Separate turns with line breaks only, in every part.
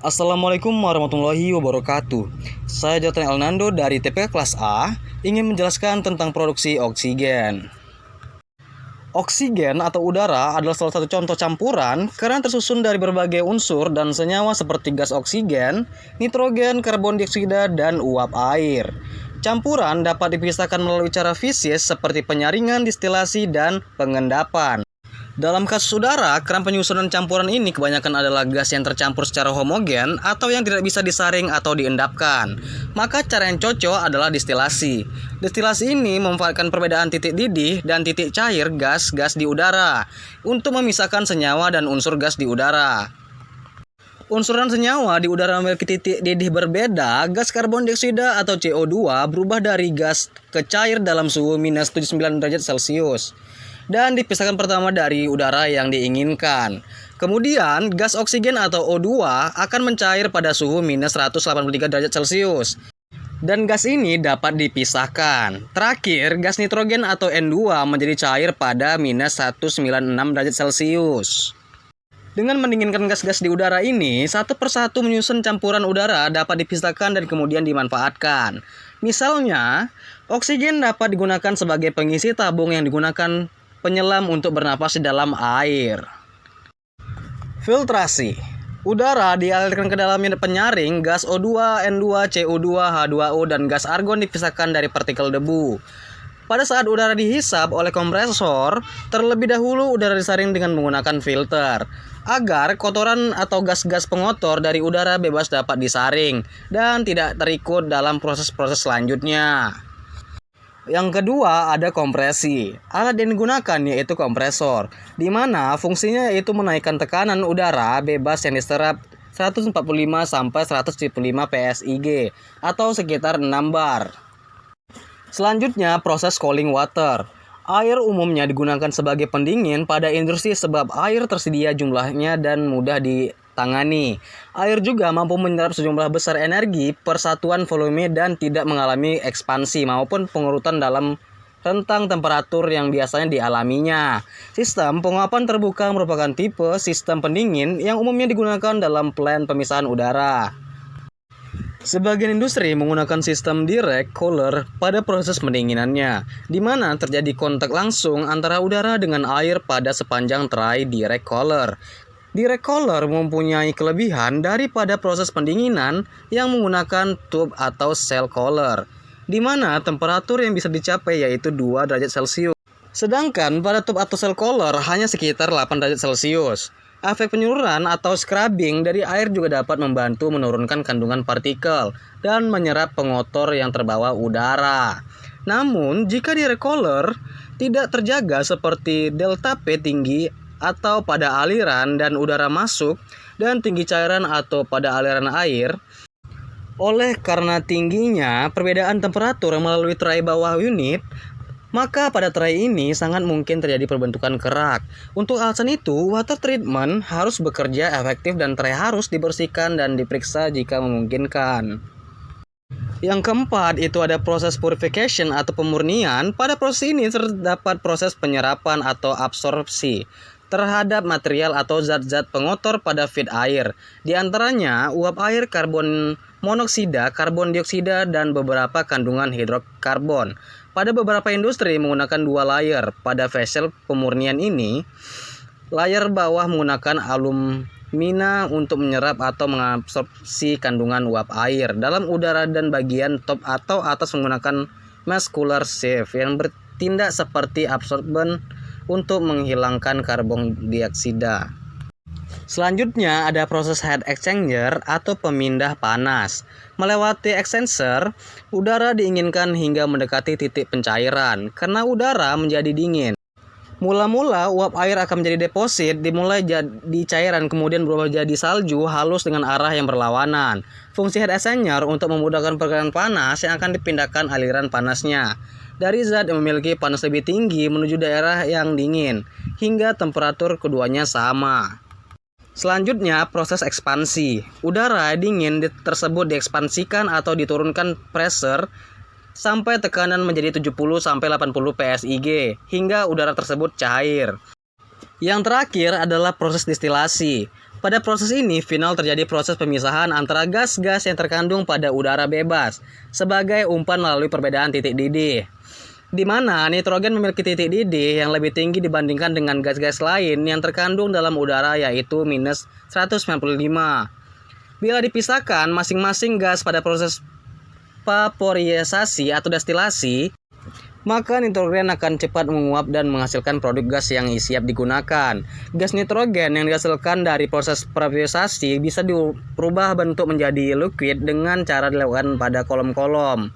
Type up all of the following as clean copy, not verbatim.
Assalamualaikum warahmatullahi wabarakatuh. Saya Jonathan Elnando dari TPK Kelas A ingin menjelaskan tentang produksi oksigen. Oksigen atau udara adalah salah satu contoh campuran karena tersusun dari berbagai unsur dan senyawa seperti gas oksigen, nitrogen, karbon dioksida, dan uap air. Campuran dapat dipisahkan melalui cara fisis seperti penyaringan, distilasi, dan pengendapan. Dalam kasus udara, keran penyusunan campuran ini kebanyakan adalah gas yang tercampur secara homogen atau yang tidak bisa disaring atau diendapkan. Maka cara yang cocok adalah distilasi. Distilasi ini memanfaatkan perbedaan titik didih dan titik cair gas-gas di udara untuk memisahkan senyawa dan unsur gas di udara. Unsur dan senyawa di udara memiliki titik didih berbeda. Gas karbon dioksida atau CO2 berubah dari gas ke cair dalam suhu minus 79 derajat Celcius dan dipisahkan pertama dari udara yang diinginkan. Kemudian, gas oksigen atau O2 akan mencair pada suhu minus 183 derajat Celcius. Dan gas ini dapat dipisahkan. Terakhir, gas nitrogen atau N2 menjadi cair pada minus 196 derajat Celcius. Dengan mendinginkan gas-gas di udara ini, satu persatu menyusun campuran udara dapat dipisahkan dan kemudian dimanfaatkan. Misalnya, oksigen dapat digunakan sebagai pengisi tabung yang digunakan penyelam untuk bernapas di dalam air. Filtrasi. Udara dialirkan ke dalam penyaring, gas O2, N2, CO2, H2O, dan gas argon dipisahkan dari partikel debu. Pada saat udara dihisap oleh kompresor, terlebih dahulu udara disaring dengan menggunakan filter, agar kotoran atau gas-gas pengotor dari udara bebas dapat disaring dan tidak terikut dalam proses-proses selanjutnya. Yang kedua ada kompresi. Alat yang digunakan yaitu kompresor, di mana fungsinya yaitu menaikkan tekanan udara bebas yang diserap 145 sampai 175 PSIG atau sekitar 6 bar. Selanjutnya proses cooling water. Air umumnya digunakan sebagai pendingin pada industri sebab air tersedia jumlahnya dan mudah ditangani. Air juga mampu menyerap sejumlah besar energi per satuan volume dan tidak mengalami ekspansi maupun pengurutan dalam rentang temperatur yang biasanya dialaminya. Sistem penguapan terbuka merupakan tipe sistem pendingin yang umumnya digunakan dalam plant pemisahan udara. Sebagian industri menggunakan sistem direct cooler pada proses pendinginannya, di mana terjadi kontak langsung antara udara dengan air pada sepanjang tray direct cooler. Direct cooler mempunyai kelebihan daripada proses pendinginan yang menggunakan tube atau cell cooler, di mana temperatur yang bisa dicapai yaitu 2 derajat Celcius. Sedangkan pada tube atau cell cooler hanya sekitar 8 derajat Celcius. Efek penyuluran atau scrubbing dari air juga dapat membantu menurunkan kandungan partikel dan menyerap pengotor yang terbawa udara. Namun, jika direct cooler tidak terjaga seperti delta P tinggi atau pada aliran dan udara masuk dan tinggi cairan atau pada aliran air, oleh karena tingginya perbedaan temperatur melalui tray bawah unit, maka pada tray ini sangat mungkin terjadi perbentukan kerak. Untuk alasan itu, water treatment harus bekerja efektif dan tray harus dibersihkan dan diperiksa jika memungkinkan. Yang keempat itu ada proses purification atau pemurnian. Pada proses ini terdapat proses penyerapan atau absorpsi terhadap material atau zat-zat pengotor pada feed air. Di antaranya uap air, karbon monoksida, karbon dioksida, dan beberapa kandungan hidrokarbon. Pada beberapa industri menggunakan 2 layer. Pada vessel pemurnian ini, layer bawah menggunakan alumina untuk menyerap atau mengabsorpsi kandungan uap air dalam udara dan bagian top atau atas menggunakan muscular sieve yang bertindak seperti absorben untuk menghilangkan karbon dioksida. Selanjutnya ada proses heat exchanger atau pemindah panas. Melewati exchanger, udara diinginkan hingga mendekati titik pencairan karena udara menjadi dingin. Mula-mula uap air akan menjadi deposit, dimulai jadi cairan kemudian berubah jadi salju halus dengan arah yang berlawanan. Fungsi heat exchanger untuk memudahkan pergerakan panas yang akan dipindahkan aliran panasnya dari zat yang memiliki panas lebih tinggi menuju daerah yang dingin hingga temperatur keduanya sama. Selanjutnya proses ekspansi. Udara dingin tersebut diekspansikan atau diturunkan pressure sampai tekanan menjadi 70 sampai 80 PSIG hingga udara tersebut cair. Yang terakhir adalah proses distilasi. Pada proses ini, final terjadi proses pemisahan antara gas-gas yang terkandung pada udara bebas sebagai umpan melalui perbedaan titik didih, di mana nitrogen memiliki titik didih yang lebih tinggi dibandingkan dengan gas-gas lain yang terkandung dalam udara, yaitu minus 195. Bila dipisahkan masing-masing gas pada proses vaporisasi atau destilasi, maka nitrogen akan cepat menguap dan menghasilkan produk gas yang siap digunakan. Gas nitrogen yang dihasilkan dari proses vaporisasi bisa diubah bentuk menjadi liquid dengan cara dilakukan pada kolom-kolom.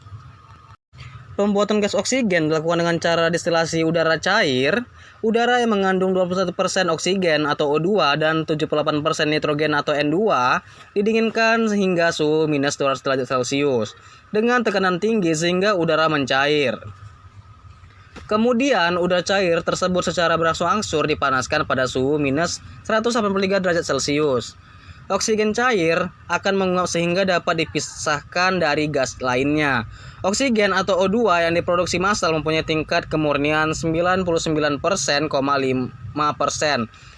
Pembuatan gas oksigen dilakukan dengan cara destilasi udara cair. Udara yang mengandung 21% oksigen atau O2 dan 78% nitrogen atau N2 didinginkan hingga suhu minus 200 derajat Celcius dengan tekanan tinggi sehingga udara mencair. Kemudian udara cair tersebut secara berangsur-angsur dipanaskan pada suhu minus 183 derajat Celcius. Oksigen cair akan menguap sehingga dapat dipisahkan dari gas lainnya. Oksigen atau O2 yang diproduksi massal mempunyai tingkat kemurnian 99,5%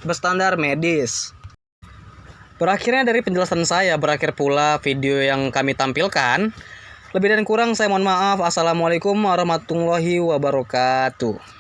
berstandar medis. Berakhirnya dari penjelasan saya, berakhir pula video yang kami tampilkan. Lebih dan kurang saya mohon maaf. Assalamualaikum warahmatullahi wabarakatuh.